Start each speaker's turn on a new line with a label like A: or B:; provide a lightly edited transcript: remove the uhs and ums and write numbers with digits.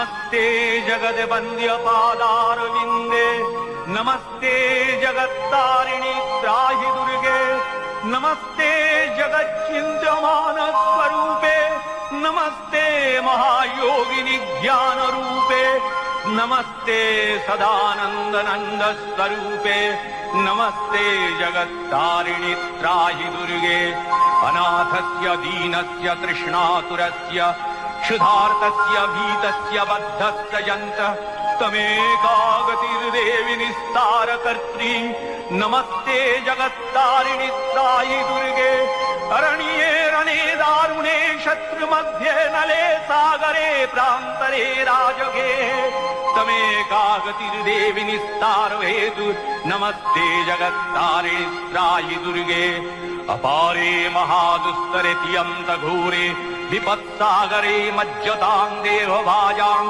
A: नमस्ते जगद्वन्द्यपादारविन्दे नमस्ते जगत्तारिणि त्राहि दुर्गे नमस्ते जगच्चिन्त्यमानस्वरूपे नमस्ते महायोगिनि ज्ञानरूपे नमस्ते सदानन्दनन्दस्वरूपे नमस्ते जगत्तारिणि त्राहि दुर्गे अनाथस्य दीनस्य तृष्णातुरस्य क्षुधार्तस्य भीतस्य बद्धस्य यन्तः तमेकागतिर्देवि निस्तारकर्त्री नमस्ते जगत्तारिणि त्राहि दुर्गे अरण्ये रणे दारुणे शत्रुमध्ये नले सागरे प्रान्तरे राजगे तमेकागतिर्देवि निस्तारहेतु नमस्ते जगत्तारिणि त्राहि दुर्गे अपारे महादुस्तरे तियन्तघोरे विपत्सागरे मज्जतां देवभाजां